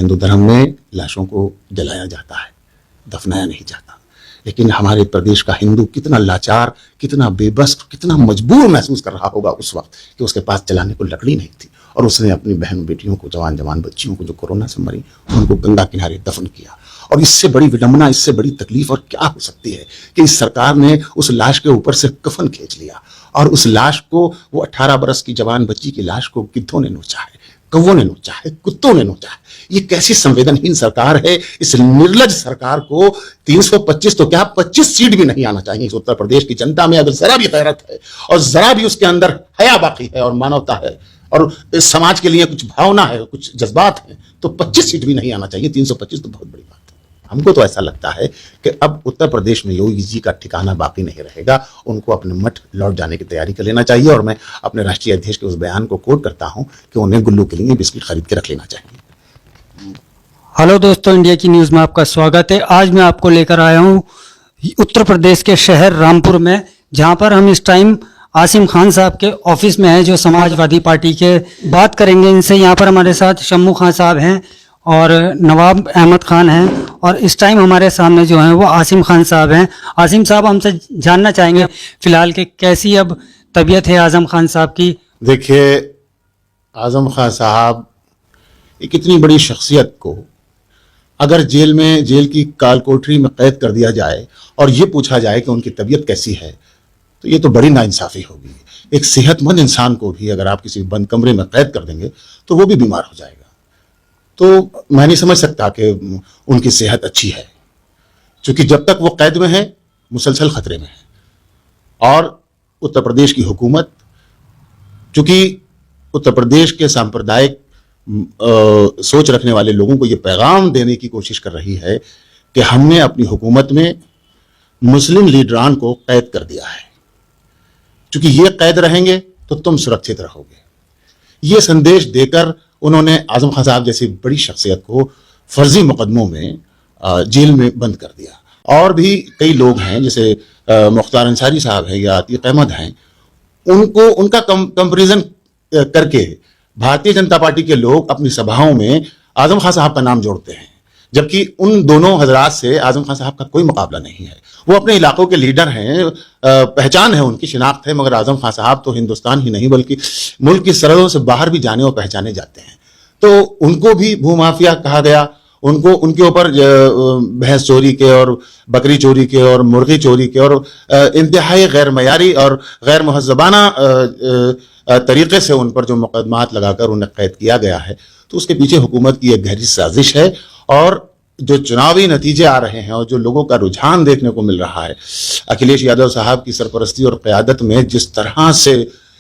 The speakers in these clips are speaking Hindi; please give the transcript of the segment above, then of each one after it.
हिंदू धर्म में लाशों को जलाया जाता है, दफनाया नहीं जाता। लेकिन हमारे प्रदेश का हिंदू कितना लाचार, कितना बेबस, कितना मजबूर महसूस कर रहा होगा उस वक्त कि उसके पास जलाने को लकड़ी नहीं थी और उसने अपनी बहन बेटियों को, जवान जवान बच्चियों को जो कोरोना से मरी, उनको गंगा किनारे दफन किया। और इससे बड़ी विडंबना, इससे बड़ी तकलीफ और क्या हो सकती है कि इस सरकार ने उस लाश के ऊपर से कफन खींच लिया और उस लाश को, वो 18 बरस की जवान बच्ची की लाश को गिद्धों ने नोचा है, कौवों ने नोचा है, कुत्तों ने नोचा है। ये कैसी संवेदनहीन सरकार है। इस निर्लज सरकार को 325 तो क्या 25 सीट भी नहीं आना चाहिए। इस उत्तर प्रदेश की जनता में अगर जरा भी गैरत है और जरा भी उसके अंदर हया बाकी है और मानवता है और इस समाज के लिए कुछ भावना है, कुछ जज्बात है, तो 25 सीट भी नहीं आना चाहिए। 325 तो बहुत बड़ी बात है। हमको तो ऐसा लगता है कि अब उत्तर प्रदेश में योगी जी का ठिकाना बाकी नहीं रहेगा। उनको अपने मठ लौट जाने की तैयारी कर लेना चाहिए। और मैं अपने राष्ट्रीय अध्यक्ष के उस बयान को कोट करता हूं कि उन्हें गुल्लू के लिए बिस्किट खरीद के रख लेना चाहिए। हेलो दोस्तों, इंडिया की न्यूज़ में आपका स्वागत है। आज मैं आपको लेकर आया हूं उत्तर प्रदेश के शहर रामपुर में, जहां पर हम इस टाइम आसिम खान साहब के ऑफिस में हैं, जो समाजवादी पार्टी के। बात करेंगे इनसे। यहाँ पर हमारे साथ शम्मू खान साहब हैं और नवाब अहमद खान हैं और इस टाइम हमारे सामने जो हैं वो आसिम खान साहब हैं। आसिम साहब, हमसे जानना चाहेंगे फिलहाल के कैसी अब तबीयत है आजम खान साहब की। देखिए, आजम खान साहब एक इतनी बड़ी शख्सियत को अगर जेल की काल कोठरी में कैद कर दिया जाए और ये पूछा जाए कि उनकी तबीयत कैसी है, तो ये तो बड़ी नाइंसाफी होगी। एक सेहतमंद इंसान को भी अगर आप किसी बंद कमरे में कैद कर देंगे तो वो भी बीमार हो जाएगा। तो मैं नहीं समझ सकता कि उनकी सेहत अच्छी है, क्योंकि जब तक वो कैद में है मुसलसल खतरे में है। और उत्तर प्रदेश की हुकूमत, चूंकि उत्तर प्रदेश के सांप्रदायिक सोच रखने वाले लोगों को ये पैगाम देने की कोशिश कर रही है कि हमने अपनी हुकूमत में मुस्लिम लीडरान को कैद कर दिया है, क्योंकि ये कैद रहेंगे तो तुम सुरक्षित रहोगे। ये संदेश देकर उन्होंने आजम खान साहब जैसी बड़ी शख्सियत को फर्जी मुकदमों में जेल में बंद कर दिया। और भी कई लोग हैं, जैसे मुख्तार अंसारी साहब हैं या अतीक अहमद हैं, उनका कंपैरिजन करके भारतीय जनता पार्टी के लोग अपनी सभाओं में आजम खान साहब का नाम जोड़ते हैं, जबकि उन दोनों हजरात से आजम खान साहब का कोई मुकाबला नहीं है। वो अपने इलाकों के लीडर हैं, पहचान है, उनकी शिनाख्त है, मगर आजम खान साहब तो हिंदुस्तान ही नहीं बल्कि मुल्क की सरहदों से बाहर भी जाने और पहचाने जाते हैं। तो उनको भी भूमाफिया कहा गया। उनके ऊपर भैंस चोरी के और बकरी चोरी के और मुर्गी चोरी के और इंतहाई गैर मयारी और गैर महज़बाना तरीके से उन पर जो मुकदमात लगाकर उन्हें कैद किया गया है, तो उसके पीछे हुकूमत की एक गहरी साजिश है। और जो चुनावी नतीजे आ रहे हैं और जो लोगों का रुझान देखने को मिल रहा है, अखिलेश यादव साहब की सरपरस्ती और क़यादत में जिस तरह से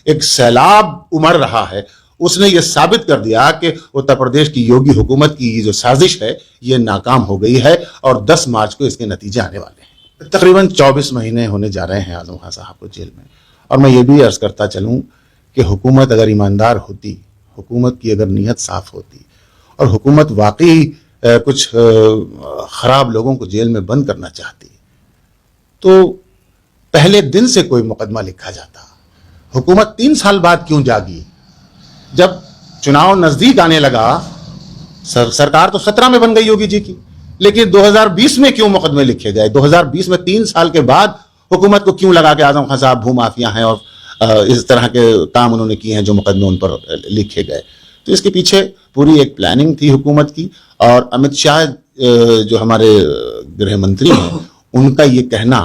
एक सैलाब उमड़ रहा है, उसने ये साबित कर दिया कि उत्तर प्रदेश की योगी हुकूमत की जो साजिश है ये नाकाम हो गई है और 10 मार्च को इसके नतीजे आने वाले हैं। तकरीबन 24 महीने होने जा रहे हैं आजम खान साहब को जेल में। और मैं ये भी अर्ज करता चलूँ कि हुकूमत अगर ईमानदार होती, हुकूमत की अगर नीयत साफ होती और हुकूमत वाकई कुछ खराब लोगों को जेल में बंद करना चाहती, तो पहले दिन से कोई मुकदमा लिखा जाता। हुकूमत 3 साल बाद क्यों जागी? जब चुनाव नजदीक आने लगा, सरकार तो खतरा में बन गई योगी जी की, लेकिन 2020 में क्यों मुकदमे लिखे गए? 2020 में 3 साल के बाद हुकूमत को क्यों लगा कि आजम खान साहब भूमाफिया हैं और इस तरह के काम उन्होंने किए हैं जो मुकदमे उन पर लिखे गए? तो इसके पीछे पूरी एक प्लानिंग थी हुकूमत की। और अमित शाह जो हमारे गृह मंत्री हैं, उनका ये कहना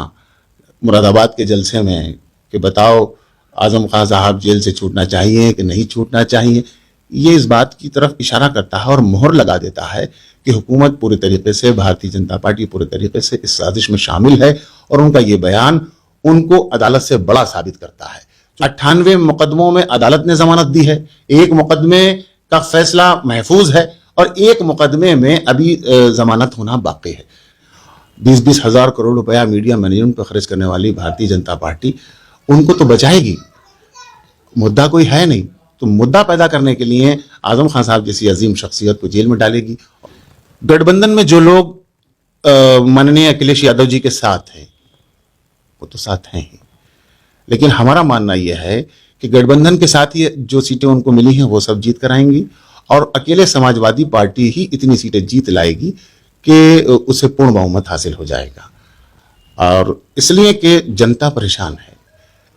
मुरादाबाद के जलसे में कि बताओ आजम खान साहब जेल से छूटना चाहिए कि नहीं छूटना चाहिए, ये इस बात की तरफ इशारा करता है और मोहर लगा देता है कि हुकूमत पूरे तरीके से, भारतीय जनता पार्टी पूरे तरीके से इस साजिश में शामिल है। और उनका ये बयान उनको अदालत से बड़ा साबित करता है। 98 मुकदमों में अदालत ने जमानत दी है, एक मुकदमे का फैसला महफूज है और एक मुकदमे में अभी जमानत होना बाकी है। 20-20 हजार करोड़ रुपया मीडिया मैनेजमेंट पर खर्च करने वाली भारतीय जनता पार्टी उनको तो बचाएगी, मुद्दा कोई है नहीं, तो मुद्दा पैदा करने के लिए आजम खान साहब जैसी अजीम शख्सियत को जेल में डालेगी। गठबंधन में जो लोग माननीय अखिलेश यादव जी के साथ हैं, वो तो साथ हैं ही, लेकिन हमारा मानना यह है कि गठबंधन के साथ ही जो सीटें उनको मिली हैं वो सब जीत कर आएंगी और अकेले समाजवादी पार्टी ही इतनी सीटें जीत लाएगी कि उसे पूर्ण बहुमत हासिल हो जाएगा। और इसलिए कि जनता परेशान है।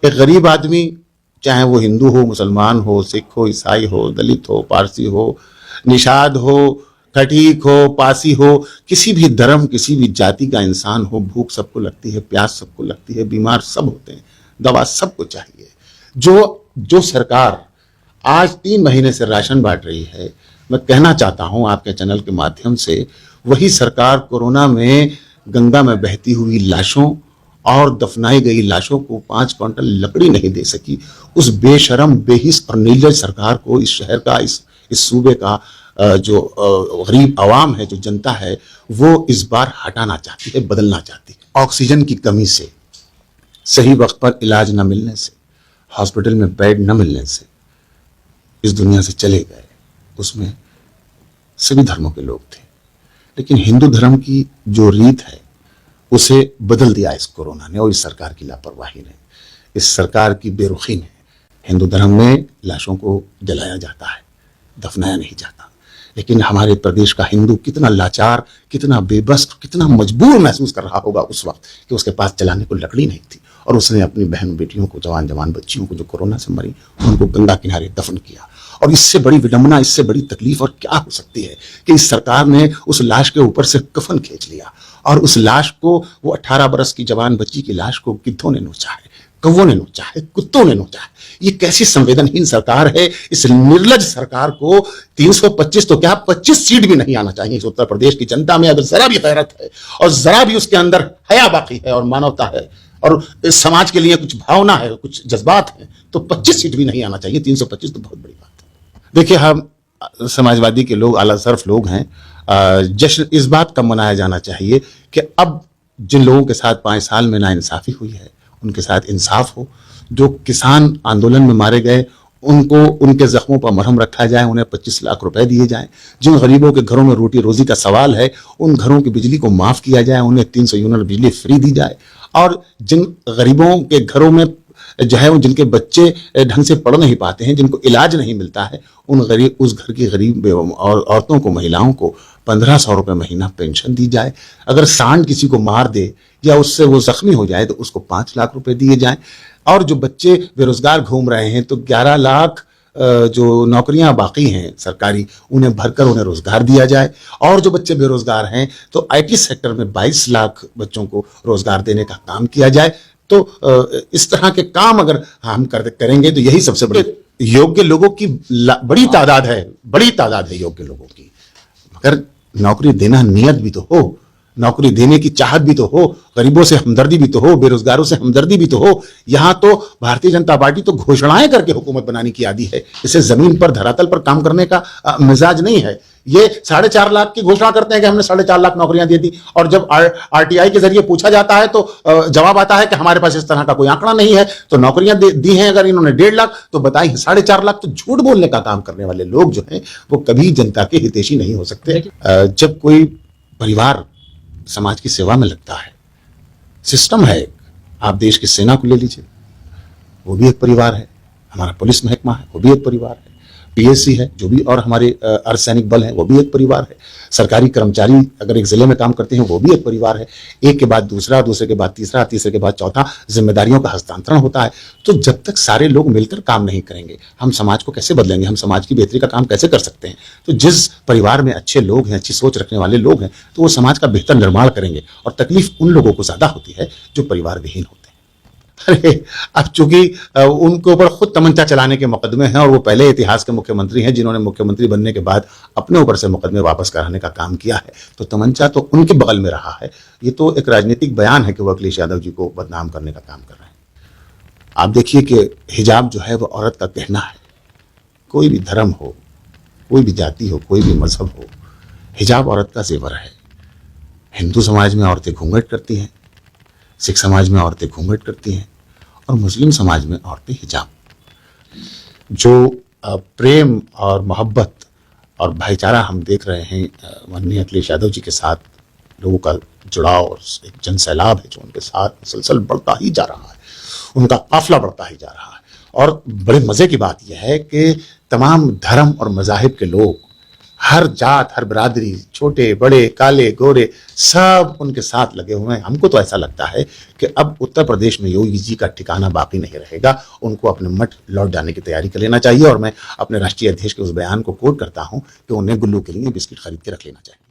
एक गरीब आदमी, चाहे वो हिंदू हो, मुसलमान हो, सिख हो, ईसाई हो, दलित हो, पारसी हो, निषाद हो, खटीक हो, पासी हो, किसी भी धर्म, किसी भी जाति का इंसान हो, भूख सबको लगती है, प्यास सबको लगती है, बीमार सब होते हैं, दवा सबको चाहिए। जो सरकार आज 3 महीने से राशन बांट रही है, मैं कहना चाहता हूं आपके चैनल के माध्यम से, वही सरकार कोरोना में गंगा में बहती हुई लाशों और दफनाई गई लाशों को 5 क्विंटल लकड़ी नहीं दे सकी। उस बेशरम, बेहिस और निर्लज सरकार को इस शहर का, इस सूबे का जो गरीब आवाम है, जो जनता है, वो इस बार हटाना चाहती है, बदलना चाहती है। ऑक्सीजन की कमी से, सही वक्त पर इलाज न मिलने से, हॉस्पिटल में बेड न मिलने से इस दुनिया से चले गए। उसमें सभी धर्मों के लोग थे, लेकिन हिंदू धर्म की जो रीत है उसे बदल दिया इस कोरोना ने और इस सरकार की लापरवाही ने, इस सरकार की बेरुखी ने। हिंदू धर्म में लाशों को जलाया जाता है, दफनाया नहीं जाता। लेकिन हमारे प्रदेश का हिंदू कितना लाचार, कितना बेबस, कितना मजबूर महसूस कर रहा होगा उस वक्त कि उसके पास जलाने को लकड़ी नहीं थी और उसने अपनी बहन बेटियों को, जवान बच्चियों को जो कोरोना से मरी, उनको गंगा किनारे दफन किया। और इससे बड़ी विडंबना, इससे बड़ी तकलीफ और क्या हो सकती है कि इस सरकार ने उस लाश के ऊपर से कफन खींच लिया और उस लाश को, वो 18 बरस की जवान बच्ची की लाश को गिद्धों ने नोचा है, कौवों ने नोचा है, कुत्तों ने नोचा है। ये कैसी संवेदनहीन सरकार है। इस निर्लज सरकार को 325 तो क्या 25 सीट भी नहीं आना चाहिए। इस उत्तर प्रदेश की जनता में अगर जरा भी गैरत है और जरा भी उसके अंदर हया बाकी है और मानवता है और इस समाज के लिए कुछ भावना है, कुछ जज्बात है, तो 25 सीट भी नहीं आना चाहिए। 325 तो बहुत बड़ी बात है। देखिए, हम समाजवादी के लोग आला सरफ लोग हैं। जश्न इस बात का मनाया जाना चाहिए कि अब जिन लोगों के साथ 5 साल में नाइंसाफी हुई है, उनके साथ इंसाफ हो। जो किसान आंदोलन में मारे गए, उनको उनके जख्मों पर मरहम रखा जाए, उन्हें 25 लाख रुपए दिए जाएं। जिन गरीबों के घरों में रोटी रोजी का सवाल है, उन घरों की बिजली को माफ किया जाए, उन्हें 300 यूनिट बिजली फ्री दी जाए। और जिन गरीबों के घरों में जो है, जिनके बच्चे ढंग से पढ़ नहीं पाते हैं, जिनको इलाज नहीं मिलता है, उस घर की गरीब और औरतों को, महिलाओं को 1500 रुपये महीना पेंशन दी जाए। अगर सांड किसी को मार दे या उससे वो जख्मी हो जाए तो उसको 5 लाख रुपए दिए जाएं। और जो बच्चे बेरोजगार घूम रहे हैं, तो 11 लाख जो नौकरियां बाकी हैं सरकारी, उन्हें भरकर उन्हें रोजगार दिया जाए। और जो बच्चे बेरोजगार हैं, तो IT सेक्टर में 22 लाख बच्चों को रोजगार देने का काम किया जाए। तो इस तरह के काम अगर हम करेंगे तो यही सबसे बड़े योग्य लोगों की बड़ी तादाद है योग्य लोगों की। मगर नौकरी देना नियत भी तो हो, नौकरी देने की चाहत भी तो हो, गरीबों से हमदर्दी भी तो हो, बेरोजगारों से हमदर्दी भी तो हो। यहां तो भारतीय जनता पार्टी तो घोषणाएं करके हुकूमत बनाने की आदी है। इसे जमीन पर, धरातल पर काम करने का मिजाज नहीं है। ये 4.5 लाख की घोषणा करते हैं कि हमने 4.5 लाख नौकरियां दे दी, और जब RTI के जरिए पूछा जाता है तो जवाब आता है कि हमारे पास इस तरह का कोई आंकड़ा नहीं है। तो नौकरियां दी हैं अगर इन्होंने 1.5 लाख, तो बताइए 4.5 लाख। तो झूठ बोलने का काम करने वाले लोग जो हैं, वो कभी जनता के हितैषी नहीं हो सकते। जब कोई परिवार समाज की सेवा में लगता है, सिस्टम है, आप देश की सेना को ले लीजिए, वो भी एक परिवार है। हमारा पुलिस महकमा है, वो भी एक परिवार है। PSC है जो भी, और हमारे अर्धसैनिक बल है, वो भी एक परिवार है। सरकारी कर्मचारी अगर एक जिले में काम करते हैं, वो भी एक परिवार है। एक के बाद दूसरा, दूसरे के बाद तीसरा, तीसरे के बाद चौथा, जिम्मेदारियों का हस्तांतरण होता है। तो जब तक सारे लोग मिलकर काम नहीं करेंगे, हम समाज को कैसे बदलेंगे, हम समाज की बेहतरी का काम कैसे कर सकते हैं। तो जिस परिवार में अच्छे लोग हैं, अच्छी सोच रखने वाले लोग हैं, तो वो समाज का बेहतर निर्माण करेंगे। और तकलीफ उन लोगों को ज्यादा होती है जो परिवार विहीन होते हैं। अरे अब चूंकि उनके ऊपर खुद तमंचा चलाने के मुकदमे हैं, और वो पहले इतिहास के मुख्यमंत्री हैं जिन्होंने मुख्यमंत्री बनने के बाद अपने ऊपर से मुकदमे वापस कराने का काम किया है, तो तमंचा तो उनके बगल में रहा है। ये तो एक राजनीतिक बयान है कि वो अखिलेश यादव जी को बदनाम करने का काम कर रहे हैं। आप देखिए कि हिजाब जो है वो औरत का गहना है। कोई भी धर्म हो, कोई भी जाति हो, कोई भी मजहब हो, हिजाब औरत का जेवर है। हिंदू समाज में औरतें घूंघट करती हैं, सिख समाज में औरतें घूंघट करती हैं, और मुस्लिम समाज में औरतें हिजाब। जो प्रेम और मोहब्बत और भाईचारा हम देख रहे हैं माननीय अखिलेश यादव जी के साथ, लोगों का जुड़ाव और एक जन सैलाब है जो उनके साथ मुसलसल बढ़ता ही जा रहा है, उनका काफिला बढ़ता ही जा रहा है। और बड़े मजे की बात यह है कि तमाम धर्म और मजाहिब के लोग, हर जात, हर बिरादरी, छोटे बड़े, काले गोरे, सब उनके साथ लगे हुए हैं। हमको तो ऐसा लगता है कि अब उत्तर प्रदेश में योगी जी का ठिकाना बाकी नहीं रहेगा। उनको अपने मठ लौट जाने की तैयारी कर लेना चाहिए। और मैं अपने राष्ट्रीय अध्यक्ष के उस बयान को कोट करता हूं कि उन्हें गुल्लू के लिए बिस्किट खरीद के रख लेना चाहिए।